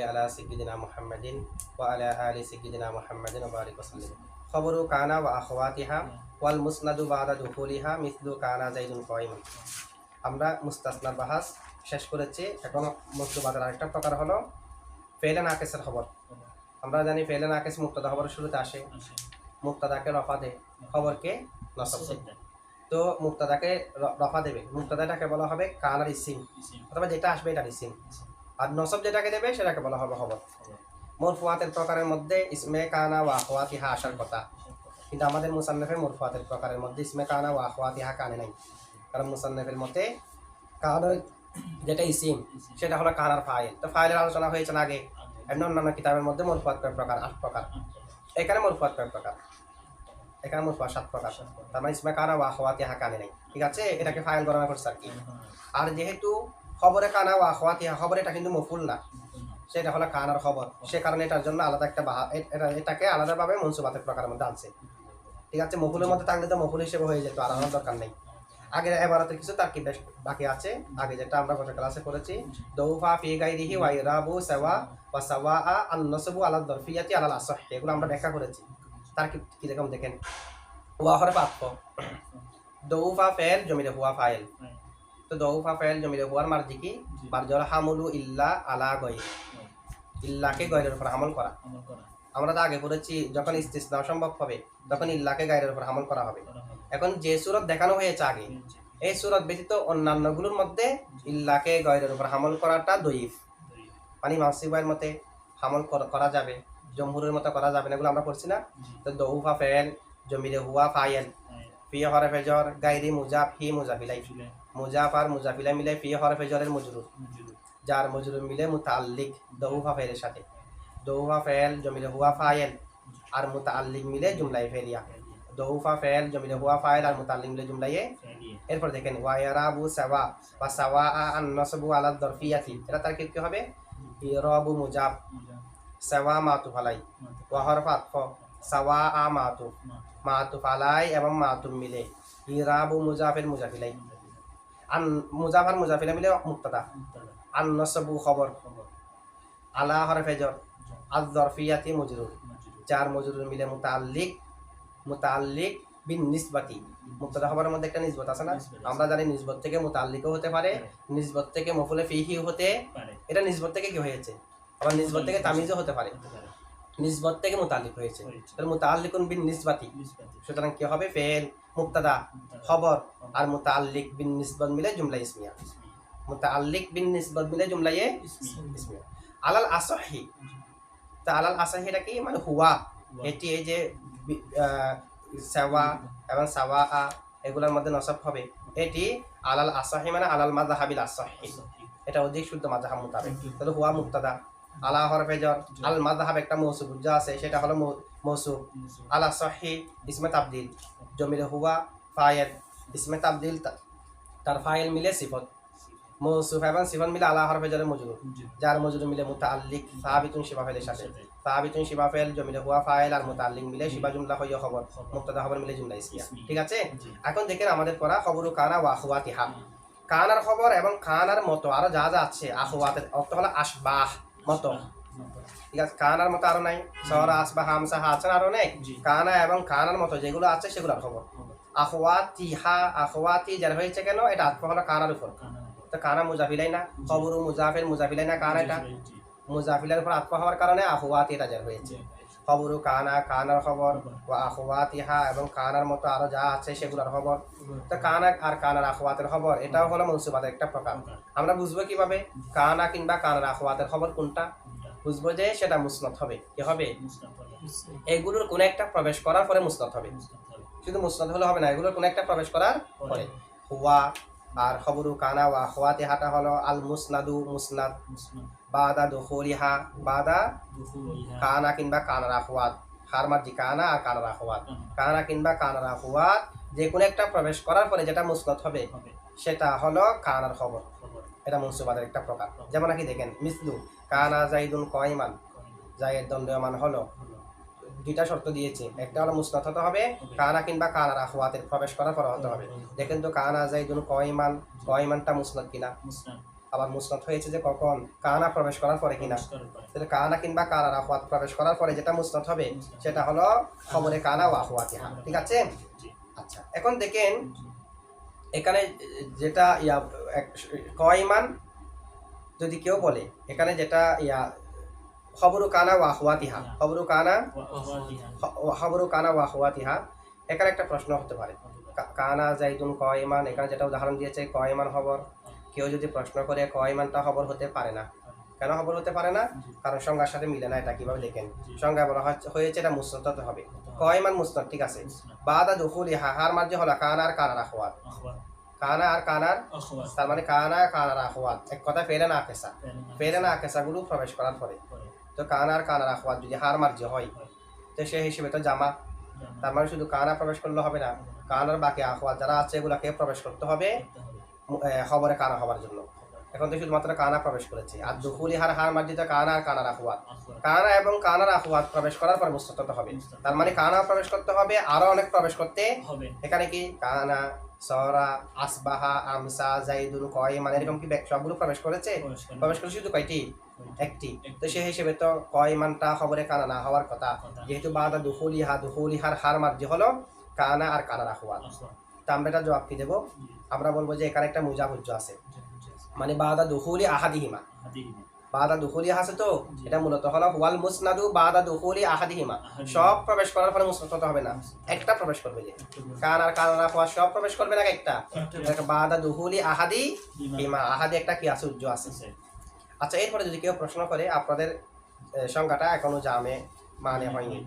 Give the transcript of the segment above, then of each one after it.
সাল্লি আলা সাইয়্যিদিনা মুহাম্মাদিন ওয়া আলা আলি সাইয়্যিদিনা মুহাম্মাদিন ওয়া বারিক ওয়া সাল্লিম। খবরু কানা ওয়া আখওয়াতিহা ওয়াল মুসনাদু বাদা দুখুলিহা মিসলু কানা যাইদুন কাইমান। আমরা মুস্তাসনার বাহাস শেষ করেছি। এখন মতলুবাদের আরেকটা প্রকার হলো ফেলে নাকিসের খবর। আমরা জানি ফেলে নাকিস মুক্তাদা খবরের শুরুতে আসে, মুক্তাদাকে রফা দেয়, খবরকে নসব দেয়। তো মুক্তাদাকে রফা দেবে, মুক্তাদাটাকে বলা হবে কানার ইসিম, অথবা যেটা আসবে এটার ইসিম। আর নসব যেটাকে দেবে সেটাকে বলা হবে খবর। মরফুয়াতের প্রকারের মধ্যে ইসমে কানা ওয়া আখওয়াতিহা আসার কথা, কিন্তু আমাদের মুসান্নফে মরফুয়াতের প্রকারের মধ্যে ইসমে কানা ওয়া আখওয়াতিহা কানে নাই। কারণ মুসান্নফের মতে কানার যেটা ইসিম সেটা হলো কানার ফাইল। তো ফাইলের আলোচনা হয়েছে আগে। এমনি অন্যান্য কিতাবের মধ্যে মরফুয়াত কয় প্রকার? 8 প্রকার। এখানে মরফুয়াত কয় প্রকার? এখানে মরফুয়াত 7 প্রকার। তার মানে ইসমে কানা ওয়া আখওয়াতিহা কানে নাই, ঠিক আছে? এটাকে ফাইল গণনা করছে আর কি। আর যেহেতু খবরে কানা ওয়া আখওয়াতিহা, খবর এটা কিন্তু মফুল না, সেটা হলো কানার খবর। সে কারণে এটার জন্য আলাদা একটা এটাকে আলাদাভাবে মনসুবাতের প্রকারের মধ্যে আনছে, ঠিক আছে? মফুলের মধ্যে থাকলে তো মফুল হিসেবে হয়ে যেত, আর আনার দরকার নেই। আগের এবারতে কিছু তার কি বাকি আছে, আগে যেটা আমরা গত ক্লাসে করেছি। দৌফা ফি গাইরিহি ওয়া ইরাবু সাওয়া ওয়া সাওয়া আন-নাসবু আলা যরফিয়াতি আলা আস-সাহ, এগুলো আমরা ব্যাখ্যা করেছি। তার কি রকম দেখেন, ওয়া হরফ আতফ, দৌফা ফাইল জমিরে হুয়া ফাইল। তো দৌফা ফাইল জমিরে হুয়ার মার্জি কি? মারজুল হামলু ইল্লা আলা গায়র, ইল্লাকে গায়রের উপর আমল করা। আমরা তো আগে পড়েছি যখন ইস্তিসনা সম্ভব হবে তখন ইল্লাকে গায়রের উপর আমল করা হবে। এখন যে সূরত দেখানো হয়েছে আগে, এই সূরত ব্যতীত অন্যান্যগুলোর মধ্যে ইল্লাকে গায়রের উপর আমল করাটা দয়ীফ, মানে মাসিবাইয়ের মতে আমল করা যাবে, জমহুরের মতো করা যাবে না, এগুলো আমরা পড়ছি না। তো দৌফা ফাইল জমিরে হুয়া ফাইল, ফি হরফে জর গায়রি মুজাফ হি মুজাফিলাই, মুজাফ আর মুজাফিলাই মিলে ফি হরফে জরের মজরুর, যার মজরুর মিলে মুতাআল্লিক দৌফা ফাইলের সাথে। দৌফা ফাইল জমিরে হুয়া ফাইল আর মুতাআল্লিক মিলে জুমলায়ে ফাইলিয়া। দৌফা ফাইল জমিরে হুয়া ফাইল আর মুতাআল্লিক মিলে জুমলায়ে। এরপর দেখেন ওয়া ইয়ারাবু সাওয়া ওয়া সাওয়া আন-নাসবু আলা যরফিয়াতি, এটা তারকিব কি হবে? ইরাবু মুজাফ, সাওয়া মাতুফ আলাই, ওয়া হরফ আতফ, সাওয়া মাতুফ, মাতুফ আলাই এবং মাতুফ মিলে ইরাবু মুজাফের মুজাফিলাই, আন মুজাফ আর মুজাফিলা মিলে মুক্তাদা, আন-নাসবু খবর, আলা হরফে জর, আয-যরফিয়াতি মজরুর, যার মজরুর মিলে মুতাআল্লিক, মুতাআল্লিক বিন নিসবাতি। মুক্তাদা খবরের মধ্যে একটা নিসবত আছে না? আমরা জানি নিসবত থেকে মুতাআল্লিকও হতে পারে, নিসবত থেকে মফুলে ফিহি হতে, এটা নিসবত থেকে কি হয়েছে? আবার নিসবত থেকে তামিজও হতে পারে, নিসবত থেকে মুতাআল্লিক হয়েছে। তাহলে মুতাআল্লিকুন বিন নিসবাতি, সুতরাং কি হবে? ফেল মুক্তাদা খবর আর মুতাআল্লিক বিন নিসবত মিলে জুমলা ইসমিয়া, মুতাআল্লিক বিন নিসবত মিলে জুমলায়ে ইসমিয়া। আলাল আসাহি, তা আলাল আসাহিটা কি মানে হুয়া, এটি এই যে সাওয়া এবং সাওয়া এগুলোর মধ্যে নসব হবে, এটি আলাল আসাহি মানে আলাল মাযহাবিল আসাহি, এটা অধিক শুদ্ধ মাযহাব মোতাবেক। তাহলে হুয়া মুক্তাদা, আলা হরফে জর, আল মাযহাব একটা মৌসুফ যা আছে সেটা হলো মৌসুফ, আলা সাহি ইসমে তাবদিল, জমিরে হুয়া ফাইল, ইসমে তাবদিল তার ফাইল মিলে সিফত, মৌসুফ এবং সিফত মিলে আলা হরফে জরের মজরুর, যার মজরুর মিলে মুতাআল্লিক সাহাবিতুন শিবা ফাইলের সাথে, সাহাবিতুন শিবা ফাইল জমিরে হুয়া ফাইল আর মুতাআল্লিক মিলে শিবা জুমলা হইয়া খবর, মুক্তাদা খবর মিলে জুমলা ইসমিয়া, ঠিক আছে? এখন দেখেন আমাদের পড়া খবরু কানা ওয়া আখওয়াতিহা, কানার খবর এবং কানার মতো আরো যা যা আছে, আখওয়াতের অর্থ হলো আশবাহ, মতো, ঠিক আছে? কানার মতো আরো নাই, সরা আসবাহ হামসা আছে আরো নেই, কানা এবং কানার মতো যেগুলো আছে সেগুলোর খবর। আখওয়াতিহা, আখওয়াতি যার হয়েছে কেন? এটা আতফ হলো কানার উপর, তো কানা মুজাফিলাই না, খবরু মুজাফিল মুজাফিলাই না, কানা এটা মুজাফিলের উপর আতফ হওয়ার কারণে আখওয়াতি এটা যার হয়েছে। খবরু কানা, কানার খবর, ওয়া আখওয়াতিহা এবং কানার মতো আরো যা আছে সেগুলোর খবর। তো কানা আর কানার আখওয়াতের খবর এটাও হলো মনসুবাতের একটা প্রকার। আমরা বুঝবো কিভাবে কানা কিংবা কানার আখওয়াতের খবর কোনটা? বুঝবো যে সেটা মুসনাদ হবে, কি হবে? এগুলোর কোন একটা প্রবেশ করার পরে মুসনাদ হবে, শুধু মুসনাদ হলে হবে না, এগুলোর কোন একটা প্রবেশ করার পরে। হুয়া আর খবরু কানা ওয়া আখওয়াতিহাটা হলো আল মুসনাদু, মুসনাদ, বাদা দুখুলিহা, বাদা কানা কিংবা কানার আখওয়াত, হার মার্জি কানা আর কানার আখওয়াত, কানা কিংবা কানার আখওয়াত যে কোনো একটা প্রবেশ করার পরে যেটা মুসনাদ হবে সেটা হলো কানার খবর, এটা মনসুবাদের একটা প্রকার। যেমন নাকি দেখেন মিসলু কানা জাইদুন কাইমান, জায়েদ দণ্ডমান হলো, দুইটা শর্ত দিয়েছে, একটা হলো মুসনাদ হতে হবে, কানা কিংবা কানার আখওয়াতের প্রবেশ করার পর হতে হবে। দেখেন তো কানা জাইদুন কাইমান, কাইমানটা মুসনাদ কিনা? আবার মুসনাদ হয়েছে যে কখন কানা প্রবেশ করার পরে কিনা। তাহলে কানা কিংবা কানার আখওয়াত প্রবেশ করার পরে যেটা মুসনাদ হবে সেটা হলো খবরে কানা ও আখওয়াতিহা। ঠিক আছে? আচ্ছা, এখন দেখেন এখানে যেটা কয়মান যদি কেউ বলে এখানে যেটা খবরু কানা ওয়া আখওয়াতিহা, খবরু কানা ওয়া আখওয়াতিহা, এখানে একটা প্রশ্ন হতে পারে কানা জাইদুন কয়মান, এখানে যেটা উদাহরণ দিয়েছে কয়মান খবর। কেউ যদি প্রশ্ন করে কয়মানটা খবর হতে পারে না, কেন খবর হতে পারে না? কারণ সংজ্ঞার সাথে মিলে না। এটা কিভাবে দেখেন, সংজ্ঞা বলা হয়েছে এটা মুসনাদ হতে হবে। কয়মান মুসনাদ, ঠিক আছে। বাদা দুখুলিহা হার মাঝে হলো কানা আর কানার আখওয়াত, কানা আর কানার, তার মানে কানা কানার আখওয়াত, এক কথা ফেলে না আকেসা, ফেলে না আকেসা গুলো প্রবেশ করার পরে। তো কানা আর কানার আখওয়াত যদি হার মার্জি হয় তো সেই হিসেবে তো জামা, তার মানে শুধু কানা প্রবেশ করলে হবে না, কানার বাকি আখওয়াত যারা আছে এগুলাকে প্রবেশ করতে হবে খবরে কানা হওয়ার জন্য। এখন তো শুধুমাত্র কানা প্রবেশ করেছে, আর দুখুলি হার মার্জি তো কানা আর কানার আখওয়াত, কানা এবং কানার আখওয়াত প্রবেশ করার পর মুসনাদ হতে হবে। তার মানে কানা প্রবেশ করতে হবে, আরো অনেক প্রবেশ করতে হবে। এখানে কি কানা, সরা, আসবাহা, আমসা, জাইদুন, কয়মান এরকম কি সবগুলো প্রবেশ করেছে? প্রবেশ করেছে শুধু কয়টি? একটি। তো সেই হিসেবে তো কয়মানটা খবরে কানা না হওয়ার কথা, যেহেতু বাদা দুখুলিহার হার মার্জি হলো কানা আর কানার আখওয়াত। তা আমরা এটা জবাব কি দেবো? আমরা বলবো যে এখানে একটা মুজাহুজ্জ আছে, মানে বাদা দুখুলি আহাদিহিমা, বাদা দুখুলি আছে, তো এটা মূলত হলো ওয়াল মুসনাদু বাদা দুখুলি আহাদিহিমা, সব প্রবেশ করার পরে মুসনাদ হতে হবে না, একটা প্রবেশ করবে। যে কান আর কানার আখওয়াত সব প্রবেশ করবে না, একটা বাদা দুখুলি আহাদিহিমা, আহাদি একটা কি আছে, উজ্জ আছে। আচ্ছা, এরপরে যদি কেউ প্রশ্ন করে আপনাদের সংখ্যাটা এখনো জামে মানে হয়নি,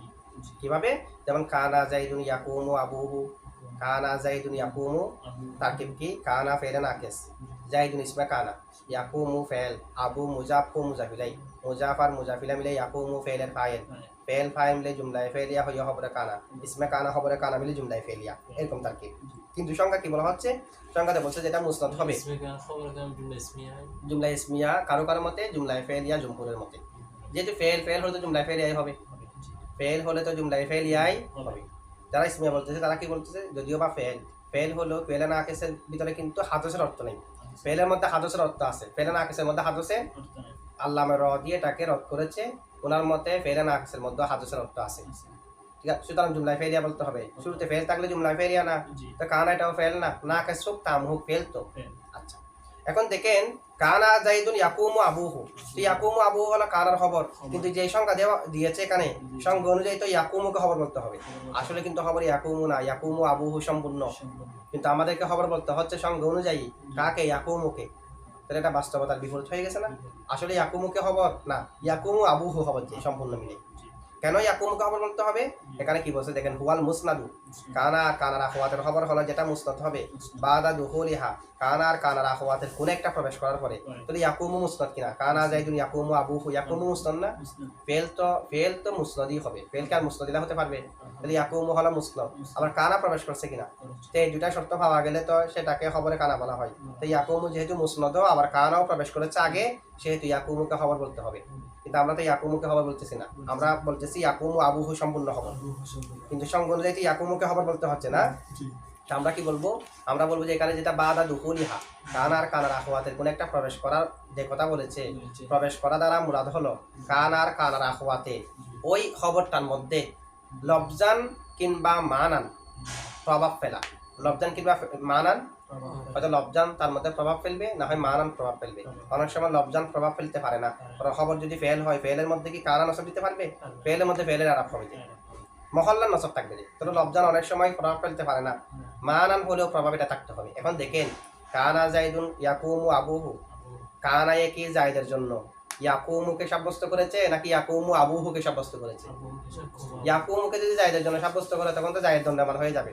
কিভাবে? যেমন কানা জাইদুন ইয়াকুমু আবুহু, কানা জাইদুন ইয়াকুমু তারকিব কি? কানা ফেলে নাকিস, জাইদুন ইসমে কানা, ইয়াকুমু ফেল, আবু মুজাফু মুজাফিলাই, মুজাফার মুজাফিলা মিলে ইয়াকুমু ফেলের ফাইল, ফেল ফাইল মিলে জুমলায় ফেলিয়া হইয়া খবরে কানা, ইসমে কানা খবরে কানা মিলে জুমলায় ফেলিয়া, এরকম তারকিব। কিন্তু সংখ্যা কি বলা হচ্ছে? সংখ্যাতে বলছে যেটা মুসনাদ হবে জুমলা ইসমিয়া, কারো কারো মতে জুমলায় ফেলিয়া, জুমহুরের মতে। যেহেতু ফেল হলে তো জুমলায় ফেলিয়াই হবে, ফেল হলে তো জুমলায় ফেলিয়াই হবে। যারা ইসমিয়া বলতেছে তারা কি বলতেছে, যদিও বা ফেল হলো ফেলে না আকেসের ভিতরে কিন্তু হাদসের অর্থ নেই, ফেলের মধ্যে হাদসের অর্থ আছে, ফেলে না আকেসের মধ্যে হাদসে আল্লামা র দিয়ে এটাকে রদ করেছে, ওনার মতে ফেলে না আকেসের মধ্যে হাদসের অর্থ আছে। ঠিক আছে, সুতরাং জুমলায় ফেলিয়া বলতে হবে। শুরুতে ফেল থাকলে জুমলায় ফেলিয়া না, তো কানা এটাও ফেল না, না আকেস সুক তামহু ফেল তো। আচ্ছা, এখন দেখেন কানা জাইদুন ইয়াকুমু আবুহু, তো ইয়াকুমু আবুহু হলো কানার খবর, কিন্তু যে সংখ্যা দেওয়া দিয়েছে এখানে সংখ্যা অনুযায়ী তো ইয়াকুমুকে খবর বলতে হবে। আসলে কিন্তু খবর ইয়াকুমু না, ইয়াকুমু আবুহু সম্পূর্ণ, কিন্তু আমাদেরকে খবর বলতে হচ্ছে সংখ্যা অনুযায়ী কাকে? ইয়াকুমুকে। তাহলে এটা বাস্তবতার বিপরীত হয়ে গেছে না? আসলে ইয়াকুমুকে খবর না, ইয়াকুমু আবুহু খবর যে সম্পূর্ণ মিলে। কেন ইয়াকুমুকে খবর বলতে হবে? এখানে কি বলছে দেখেন, হুয়াল মুসনাদু, কানা আর কানার আখওয়াতের খবর হলো যেটা মুসনাদ হবে বাদা দুখুলিহা, কানা আর কানার আখওয়াতের কোন একটা প্রবেশ করার পরে। তাহলে ইয়াকুমু মুসনাদ কিনা? কানা জাইদুন ইয়াকুমু আবুহু, ইয়াকুমু মুসনাদ না? ফেল তো মুসনাদই হবে, ফেল কি আর মুসনাদিলা হতে পারবে? তাহলে ইয়াকুমু হলো মুসনাদ। আবার কানা প্রবেশ করছে কিনা, তো এই দুটা শর্ত পাওয়া গেলে তো সেটাকে খবরে কানা বলা হয়। তো ইয়াকুমু যেহেতু মুসনাদও আবার কানাও প্রবেশ করেছে আগে, সেহেতু ইয়াকুমুকে খবর বলতে হবে। কিন্তু আমরা তো ইয়াকুমুকে খবর বলতেছি না, আমরা বলতেছি ইয়াকুমু আবুহু সম্পূর্ণ খবর, কিন্তু সঙ্গ অনুযায়ী ইয়াকুমুকে খবর বলতে হচ্ছে না। আমরা কি বলবো? আমরা বলবো যে এখানে যেটা বাদা দুখুলিহা, কানা আর কানার আখওয়াতের কোন একটা প্রবেশ করার যে কথা বলেছে, প্রবেশ করা দ্বারা মুরাদ হলো কানা আর কানার আখওয়াতে ওই খবরটার মধ্যে লফজান কিংবা মানান প্রভাব ফেলা, লফজান কিংবা মানান, হয়তো লফজান তার মধ্যে প্রভাব ফেলবে, না হয় মানান প্রভাব ফেলবে। অনেক সময় লফজান প্রভাব ফেলতে পারে না, খবর যদি ফেল হয় ফেলের মধ্যে কি কানা নসব দিতে পারবে? ফেলের মধ্যে ফেলের আরাপ হবে, মহল্লার নসব থাকবে, তাহলে লফজান অনেক সময় প্রভাব ফেলতে পারে না, মানান হলেও প্রভাব এটা থাকতে হবে। এখন দেখেন কানা জাইদুন ইয়াকুমু আবুহু, কানা কি জাইদের জন্য ইয়াকুমুকে সাব্যস্ত করেছে নাকি ইয়াকুমু আবুহুকে সাব্যস্ত করেছে? ইয়াকুমুকে যদি জাইদের জন্য সাব্যস্ত করে তখন তো জাইদ দণ্ডায়মান হয়ে যাবে।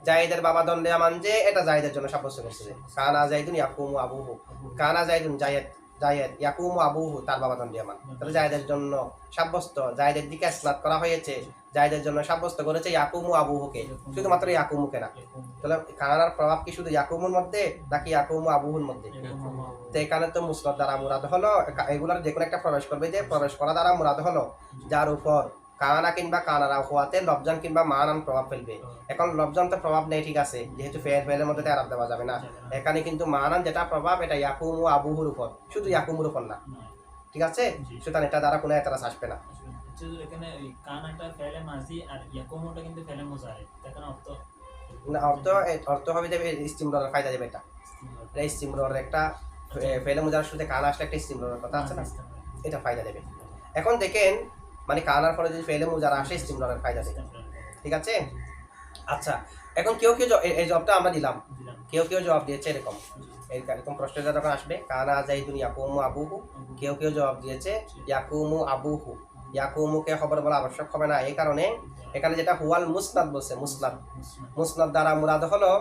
জাইদের বাবা দণ্ডায়মান যে এটা জাইদের জন্য সাব্যস্ত করছে, কানা জাইদুন ইয়াকুমু আবুহু, কানা জাইদুন জায়েদ ইয়াকুমু আবুহু তার বাবা দণ্ডায়মান, তাহলে জাইদের জন্য সাব্যস্ত, জাইদের দিকে ইসনাদ করা হয়েছে, জাইদের জন্য সাব্যস্ত করেছে ইয়াকুমু আবুহুকে, শুধুমাত্র ইয়াকুমুকে না। তাহলে কানার প্রভাব কি শুধু ইয়াকুমুর মধ্যে নাকি ইয়াকুমু আবুহুর মধ্যে? তো এখানে তো মুসনাদ দ্বারা মুরাদ হলো এগুলার যে কোনো একটা প্রবেশ করবে, যে প্রবেশ করা দ্বারা মুরাদ হলো যার উপর কানা কিংবা কানারা হওয়াতে লবজান কিংবা মানান প্রভাব ফেলবে। এখন লবজান তো প্রভাব নেই, ঠিক আছে, যেহেতু ফেলের মধ্যে আরাম দেওয়া যাবে না। এখানে কিন্তু মানান যেটা প্রভাব, এটা ইয়াকুমু আবুহুর উপর, শুধু ইয়াকুমুর উপর না, ঠিক আছে। সুতরাং এটা দ্বারা কোনো এতরাজ আসবে না। এখানে কানাটা ফেলে মাজি আর ইয়াকুমুটা কিন্তু ফেলে মুজারে, এখানে অর্থ না, অর্থ হবে যে ইস্তিমররের ফায়দা দেবে। এটা ইস্তিমররের একটা ফেলে মুজার সাথে কানা আসলে একটা ইস্তিমররের কথা আছে না, এটা ফায়দা দেবে। এখন দেখেন, মানে কানার ফলে যদি ফেলে মুজার আসে ইস্তিমররের ফায়দা দেবে, ঠিক আছে। আচ্ছা, এখন কেউ কেউ এই জবটা আমরা দিলাম, কেউ কেউ জবাব দিয়েছে এরকম, এরকম প্রশ্নটা যখন আসবে কানা জাইদুন ইয়াকুমু আবুহু, কেউ কেউ জবাব দিয়েছে ইয়াকুমু আবুহু। ইয়াকুমুকে খবর বলা আবশ্যক হবে না, এই কারণে এখানে যেটা হুয়াল মুসনাদ বলছে, মুসনাদ দ্বারা মুরাদ হলো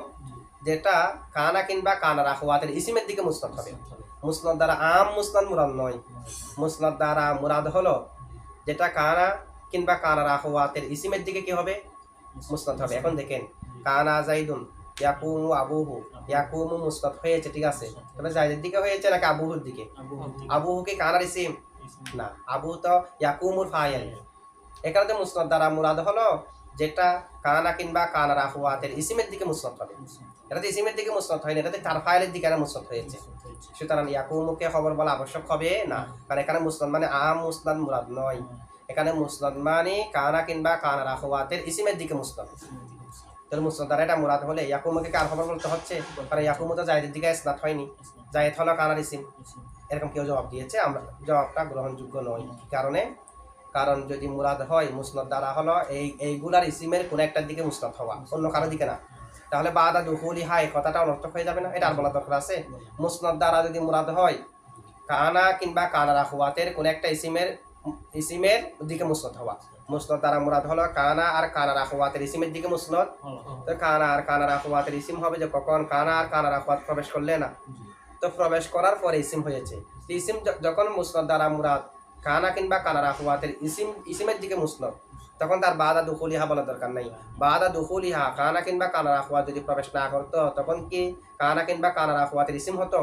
যেটা কানা কিংবা কানারা হুয়াতের ইসিমের দিকে মুসনাদ হবে। মুসনাদ দ্বারা আম মুসনাদ মুরাদ নয়, মুসনাদ দ্বারা মুরাদ হলো যেটা কানা কিংবা কানারা হুয়াতের ইসিমের দিকে কি হবে, মুসনাদ হবে। এখন দেখেন, কানা জাইদুন ইয়াকুমু আবুহু, ইয়াকুমু মুসনাদ হয়েছে, ঠিক আছে, তবে জাইদের দিকে হয়েছে নাকি আবুহুর দিকে? আবুহু কি কানার ইসিম না, আবু তো ইয়াকুমুর ফাইল। এখানে তো মুসনাদ দ্বারা মুরাদ হলো যেটা কানা কিংবা কানারা হুয়াতের ইসিমের দিকে মুসনাদ হবে। এটা তো ইসিমের দিকে মুসনাদ হয়নি, এটাতে তার ফাইলের দিকে মুসনাদ হয়েছে। সুতরাং ইয়াকুমুকে খবর বলা আবশ্যক হবে না, কারণ এখানে মুসনাদ মানে আম মুসনাদ মুরাদ নয়, এখানে মুসনাদ মানে কানা কিংবা কানারা হুয়াতের ইসিমের দিকে মুসনাদ। তাহলে মুসনাদ দ্বারা এটা মুরাদ হলে ইয়াকুমুকে কার খবর বলতে হচ্ছে, কারণ ইয়াকুমু তো জায়েদের দিকে ইসনাদ হয়নি, জায়েদ হলো কানার ইসিম। এরকম কেউ জবাব দিয়েছে, আমরা জবাবটা গ্রহণযোগ্য নয়। কি কারণে? কারণ যদি মুরাদ হয় মুসনাদ দ্বারা হলো এইগুলার ইসিমের কোন একটার দিকে মুসনাদ হওয়া, অন্য কারো দিকে না, তাহলে বাদা দুহুলিহা এই কথাটা অনর্থক হয়ে যাবে না? এটা আর বলা দরকার আছে? মুসনাদ দ্বারা যদি মুরাদ হয় কানা কিংবা কানারা হুয়াতের কোন একটা ইসিমের দিকে মুসনাদ হওয়া, মুসনাদ দ্বারা মুরাদ হলো কানা আর কানারা হুয়াতের ইসিমের দিকে মুসনাদ। তো কানা আর কানারা হুয়াতের ইসিম হবে যে কখন কানা আর কানারা হুয়াত প্রবেশ করলে না, তো প্রবেশ করার পরে ইসিম হয়েছে। ইসিম যখন মুসনাদ দ্বারা মুরাদ কানা কিংবা কানারা হুয়াতের ইসিমের দিকে মুসনাদ, তখন তার বাদা দুখুলিহা বলার দরকার নাই। বাদা দুখুলিহা কানা কিংবা কানারা হুয়াত যদি প্রবেশ না করতো, তখন কি কানা কিংবা কানারা হুয়াতের ইসিম হতো?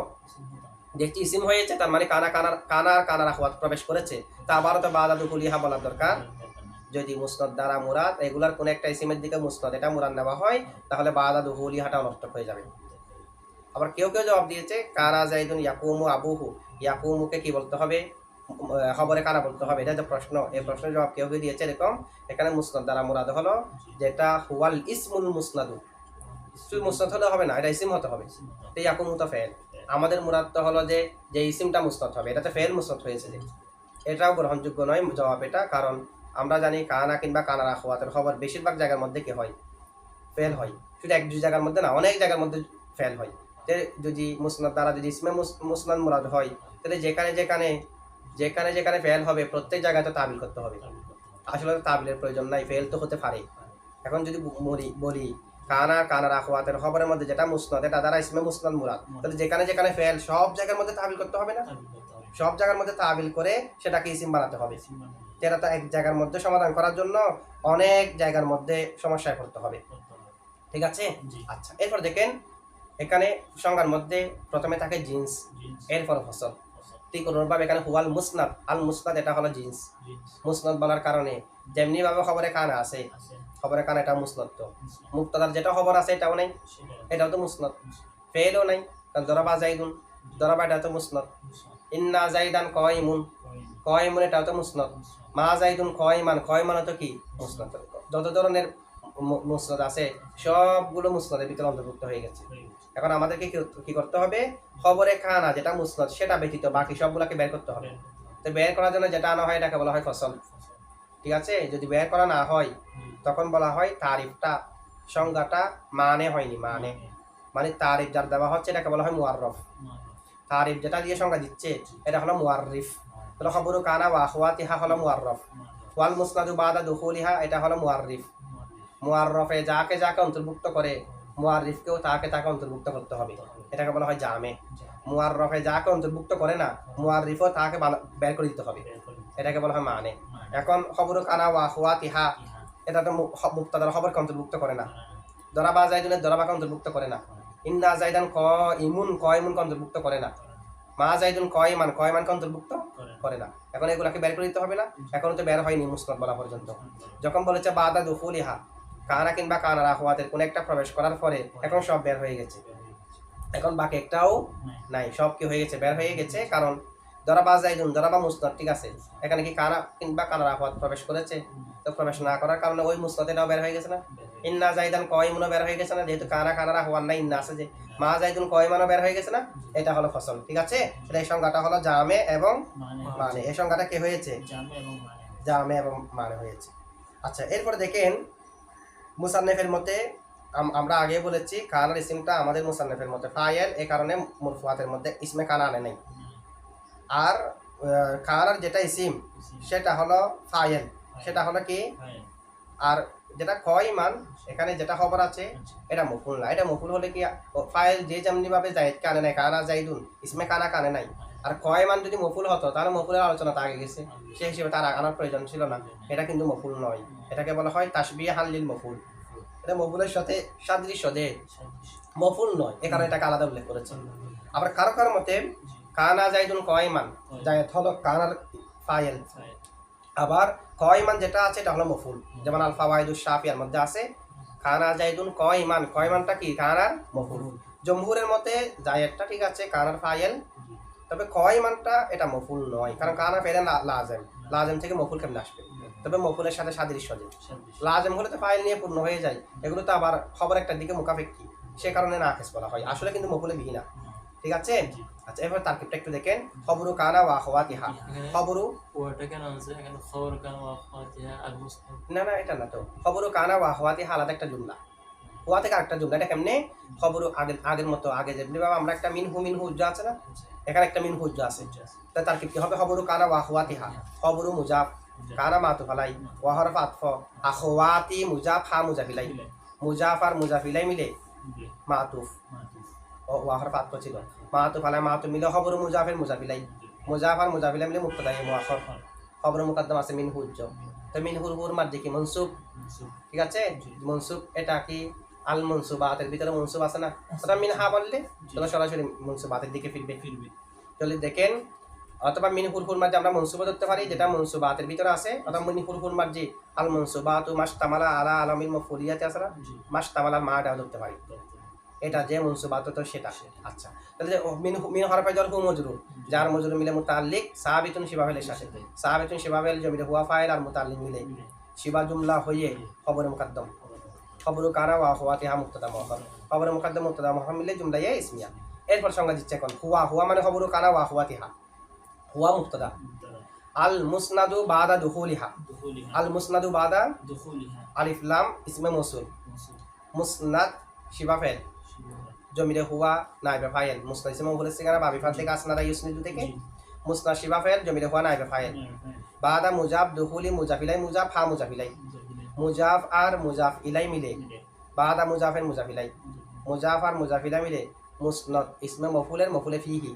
দেখছি ইসিম হয়েছে, তার মানে কানা আর কানারা হুয়াত প্রবেশ করেছে, তা আবারও তো বাদা দুখুলিহা বলার দরকার। যদি মুসনাদ দ্বারা মুরাদ এগুলার কোন একটা ইসিমের দিকে মুসনাদ এটা মুরাদ নেওয়া হয়, তাহলে বাদা দুখুলিহাটা অনর্থক হয়ে যাবে। আবার কেউ কেউ জবাব দিয়েছে কানা জাইদুন ইয়াকুমু আবুহু, ইয়াকুমুকে কি বলতে হবে, খবরে কানা বলতে হবে। এটা যে প্রশ্ন, এই প্রশ্নের জবাব কেউ কেউ দিয়েছে এরকম, এখানে মুসনাদ দ্বারা মুরাদ হলো যেটা হুয়াল ইসমুল মুসনাদু, মুসনাদ হলে হবে না, এটা ইসিম হতে হবে। তো ইয়াকুমু তো ফেল, আমাদের মুরাদ তো হলো যে ইসিমটা মুসনাদ হবে, এটা তো ফেল মুসনাদ হয়েছে, এটাও গ্রহণযোগ্য নয় জবাব এটা। কারণ আমরা জানি কানা কিংবা কানারা হুয়াতের খবর বেশিরভাগ জায়গার মধ্যে কি হয়, ফেল হয়। শুধু এক দুই জায়গার মধ্যে না, অনেক জায়গার মধ্যে ফেল হয়। যদি মুসনাদ দ্বারা যদি ইসমে মুসনাদ মুরাদ হয়, তাহলে যেখানে যেখানে ফেল হবে প্রত্যেক জায়গায় তো তাবিল করতে হবে। আসলে তো তাবিলের প্রয়োজন নাই, ফেল তো হতে পারে। এখন যদি বলি কানা কানারা হুয়াতের খবরের মধ্যে যেটা মুসনাদ এটা দ্বারা ইসমে মুসনাদ মুরাদ, তাহলে যেখানে ফেল সব জায়গার মধ্যে তাবিল করতে হবে না? সব জায়গার মধ্যে তাবিল করে সেটাকে ইসিম বানাতে হবে। এটা তো এক জায়গার মধ্যে সমাধান করার জন্য অনেক জায়গার মধ্যে সমস্যায় পড়তে হবে, ঠিক আছে। আচ্ছা, এরপর দেখেন এখানে সংজ্ঞার মধ্যে প্রথমে থাকে জিন্স, এরপর ফসল। ঠিক অনুরূপভাবে এখানে হুয়াল মুসনাদ, আল মুসনাদ এটা হলো জিন্স। মুসনাদ বলার কারণে যেমনি ভাবে খবরে কানা আছে, খবরে কানা এটা মুসনাদ, তো মুক্তাদার যেটা খবর আছে এটাও নেই, এটাও তো মুসনাদ। ফেলও নাই, কারণ দরাবা জাইদুন, দরাবা এটা তো মুসনাদ। ইন্না জাইদান কয়মুন, কয়মুন এটাও তো মুসনাদ। মা জাইদুন কয়মান, কয়মান তো কি মুসনাদ। যত ধরনের মুসনাদ আছে সবগুলো মুসনাদের ভিতরে অন্তর্ভুক্ত হয়ে গেছে। এখন আমাদেরকে কি করতে হবে, খবরে কানা যেটা মুসনাদ সেটা ব্যতীত বাকি সবগুলোকে বের করতে হবে। তো বের করার জন্য যেটা আনা হয় এটাকে বলা হয় ফসল, ঠিক আছে। যদি বের করা না হয় তখন বলা হয় তারিফটা, সংজ্ঞাটা মানে হয়নি, মানে তারিফ যার দেওয়া হচ্ছে এটাকে বলা হয় মুআররফ। তারিফ যেটা দিয়ে সংজ্ঞা দিচ্ছে এটা হলো মুআররিফ। তাহলে খবরু কানা ওয়া আখওয়াতিহা হলো মুআররফ, ওয়াল মুসনাদু বাদা দুখুলিহা এটা হলো মুআররিফ। মুআররফে যাকে অন্তর্ভুক্ত করে মুআররিফকেও তাকে অন্তর্ভুক্ত করতে হবে, এটাকে বলা হয় জামে। মুআররফে যাকে অন্তর্ভুক্ত করে না মুআররিফও তাকে বের করে দিতে হবে, এটাকে বলা হয় মানে। এখন খবরু কানা ওয়া আখওয়াতিহা এটা তো মুক্তাদার খবরকে অন্তর্ভুক্ত করে না, দরাবা জাইদুনের দরাবাকে অন্তর্ভুক্ত করে না। ইন্না জাইদান কয়মুনকে অন্তর্ভুক্ত করে না। মা জাইদুন কয়মানকে অন্তর্ভুক্ত করে না। এখন এগুলাকে বের করে দিতে হবে না? এখনো তো বের হয়নি মুসনাদ বলা পর্যন্ত। যখন বলেছে বাদা দুখুলিহা, কানা কিংবা কানার আখওয়াতের কোন একটা প্রবেশ করার পরে এখন সব বের হয়ে গেছে, এখন বাকি একটাও নাই, সব কি হয়ে গেছে, বের হয়ে গেছে। কারণ দরাবা জাইদুন, দরাবা মুসনাদ, ঠিক আছে, এখানে কি কানা কিংবা কানার আখওয়াত প্রবেশ করেছে? তো প্রবেশ না করার কারণে ওই মুসনাদ এটাও বের হয়ে গেছে না? ইন্না জাইদান কয়মুনও বের হয়ে গেছে না, যেহেতু কানা কানার আখওয়াত নাই, ইন্না আছে যে, মা জাইদুন কয়মানও বের হয়ে গেছে না? এটা হলো ফসল, ঠিক আছে। এটা এই সংজ্ঞাটা হলো জামে এবং মানে, এই সংজ্ঞাটা কি হয়েছে? জামে এবং মানে হয়েছে। আচ্ছা, এরপরে দেখেন মুসান্নেফের মতে আমরা আগে বলেছি কানার ইসিমটা আমাদের মুসান্নেফের মতে ফাইল, এই কারণে মুরফুয়াতের মধ্যে ইসমে কানা আনে নাই। আর কানার যেটা ইসিম সেটা হলো ফাইল, সেটা হলো কি? আর যেটা কয়মান, এখানে যেটা খবর আছে এটা মফুল না। এটা মফুল হলে কি ফাইল যে যেমনি ভাবে জাইদকে আনে নাই, কানা জাইদুন ইসমে কানা কানে নাই। আর কয়মান যদি মফুল হতো তাহলে মফুলের আলোচনা তো আগে গেছে, সেই হিসেবে তার আনার প্রয়োজন ছিল না। এটা কিন্তু মফুল নয়, এটাকে বলা হয় তাসবিহান লিল মফুল। এটা মফুলের সাথে সাদৃশ্য দে, মফুল নয়, এ কারণে এটাকে আলাদা উল্লেখ করেছে। আবার কারো কারো মতে কানা জাইদুন কয়মান, জায়েদ হলো কানার ফাইল। আবার কয়মান যেটা আছে এটা হলো মফুল, যেমন আল ফাওয়াইদুশ শাফিয়ার মধ্যে আছে কানা জাইদুন কয়মান, কয়মানটা কি কানার মফুল। জমহুরের মতে জায়েদটা ঠিক আছে কানার ফাইল, তবে কয়মানটা এটা মফুল নয়, কারণ কানা ফেলে লাজেম, লাজেম থেকে মফুল কেমনে আসবে? তবে মফুলের সাথে সাদৃশ্য দেয়, লাজেম হলে তো ফাইল নিয়ে পূর্ণ হয়ে যায়, এগুলো তো আবার খবর একটা দিকে মুখাফেক্ষি, সে কারণে নাকিস বলা হয়, আসলে কিন্তু মফুলে বিহি না, ঠিক আছে। আচ্ছা, এবার তারকিবটা একটু দেখেন, খবরু কানা ওয়া আখওয়াতিহা। খবরু ওটা কেন আছে এখানে? খবর কানা ওয়া আখওয়াতিহা আল মুসনাদ, না না, এটা না তো। খবরু কানা ওয়া আখওয়াতিহা আলাদা একটা জুমলা, ওয়া থেকে আরেকটা জুমলা। এটা কেমনে? খবরু আগের মতো, আগে যেমনি বাবা আমরা একটা মিনহু মিনহু উজ্জা আছে না, এখানে একটা মিনহু উজ্জা আছে, তাই তারকিব কি হবে? খবরু কানা ওয়া আখওয়াতিহা, খবরু মুজাফ, কানা মাতুফ আলাই, ওয়া হরফ আতফ, আখওয়াতি মুজাফ, হা মুজাফিলাই, মুজাফ আর মুজাফিলাই মিলে মাতুফ, ওয়া হরফ আতফ ছিল, মাতুফ আলাই মাতুফ মিলে খবরু মুজাফের মুজাফিলাই, মুজাফ আর মুজাফিলাই মিলে মুবতাদা মুআখর, খবর মুকদ্দম আছে মিনহু উজ্জা, তো মিনহুর হুর মাদ্দি কি মনসুব, ঠিক আছে। মনসুব এটা কি আল মনসুবাতের ভিতরে মনসুব আছে না, ওটা মিনহা বললে তাহলে সরাসরি মনসুবাতের দিকে ফিরবে। চলে দেখেন, অথবা মিনহুর হুর মাঝে আমরা মনসুব ধরতে পারি, যেটা মনসুবাতের ভিতরে আছে, অথবা মিনহুর হুর মাঝে আল মনসুবাতু মাশতামালা আলা আলামিল মাফউলিয়াতি আছে না, মাশতামালা মাটা ধরতে পারি, এটা যে মনসুবাত তো সেটা। আচ্ছা, তাহলে মিন হরফে জর হু মজরুর, যার মজরুর মিলে মুতাল্লিক সাবিতুন শিবা ফেলের সাথে, সাবিতুন শিবা ফেল জমিতে হুয়া ফাইল আর মুতাল্লিক মিলে শিবা জুমলা হয়ে খবর মুকদ্দম, খবরু কানা ওয়া আখওয়াতিহা মুবতাদা মুআখর, খবর মুকদ্দম মুবতাদা মুআখর মিলে জুমলা ইসমিয়া। এরপর সংজ্ঞা দিচ্ছে এখন হুয়া, হুয়া মানে খবরু কানা ওয়া আখওয়াতিহা, হুয়া মুবতাদা, আল মুসনাদু বাদা দুখুলিহা, আল মুসনাদু বাদা আলিফ লাম ইসমে মৌসুল, মুসনাদ শিবা ফেল জমিরে হুয়া নাইবে ফাইল, মুসনাদ ইসমে মৌসুলের সিগারা বাবি ফাল থেকে আসনাদা ইউসনিদু থেকে মুসনাদ শিবা ফেল জমিরে হুয়া নাইবে ফাইল, বাদা মুজাফ দুখুলি মুজাফিলাই, মুজাফ হা মুজাফিলাই, মুজাফ আর মুজাফ ইলাই মিলে বাদা মুজাফের মুজাফিলাই, মুজাফ আর মুজাফিলাই মিলে মুসনাদ ইসমে মফুলের মফুলে ফিহি,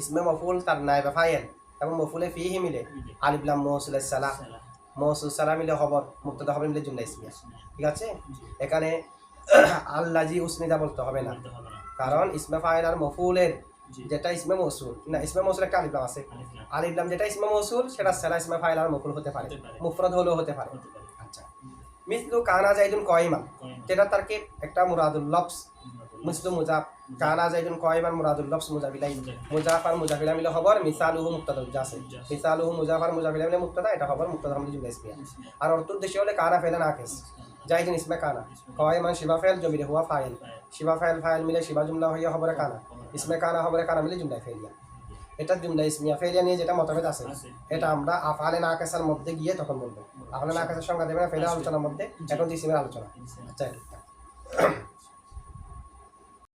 ইসমে মফুল তার নাইবে ফাইল এবং মফুলে ফিহি মিলে আলিফ লাম মৌসুলের সালা, মৌসুল সালা মিলে খবর মুবতাদা হবে মিলে জুমলা ইসমিয়া, ঠিক আছে। এখানে আল্লাজি উসনিদা বলতে হবে না, কারণ ইসমে ফাইল আর মফুলের যেটা ইসমে মৌসুল না, ইসমে মৌসুল একটা আলিফ লাম আছে, আলিফ লাম যেটা ইসমে মৌসুল সেটা সালা ইসমে ফাইল আর মফুল হতে পারে, মুফরদ হলেও হতে পারে। আচ্ছা, মিসলু কানা জাইদুন কয়মান, যেটা তারকে একটা মুরাদুল লফজ, মিসলু মুজাফ, কানা জাইদুন কয়মান মুরাদুল লফজ মুজাফিলাই, মুজাফ আর মুজাফিলা মিলে খবর, মিসালুহু মুবতাদা জাসে, মিসালুহু মুজাফ আর মুজাফিলা মিলে মুবতাদা, এটা খবর মুবতাদা হামদি জুমলা ইসমিয়া। আর অর্থ উদ্দেশ্য হলে কানা ফেলে নাকিস, জাইদুন ইসমে কানা, কয়মান শিবা ফেল জমিরে হুয়া ফাইল, শিবা ফাইল ফাইল মিলে শিবা জুমলা হইয়া খবরে কানা, ইসমে কানা খবরে কানা মিলে জুমলা ফেলিয়া। এটা জুমলা ইসমিয়া ফেলিয়া নিয়ে যেটা মতভেদ আছে, এটা আমরা আফআলে নাকিসার মধ্যে গিয়ে তখন বলবো। আফআলে নাকিসার সংজ্ঞা দেবে না ফেলের আলোচনার মধ্যে, এখন ইসমের আলোচনা। আচ্ছা,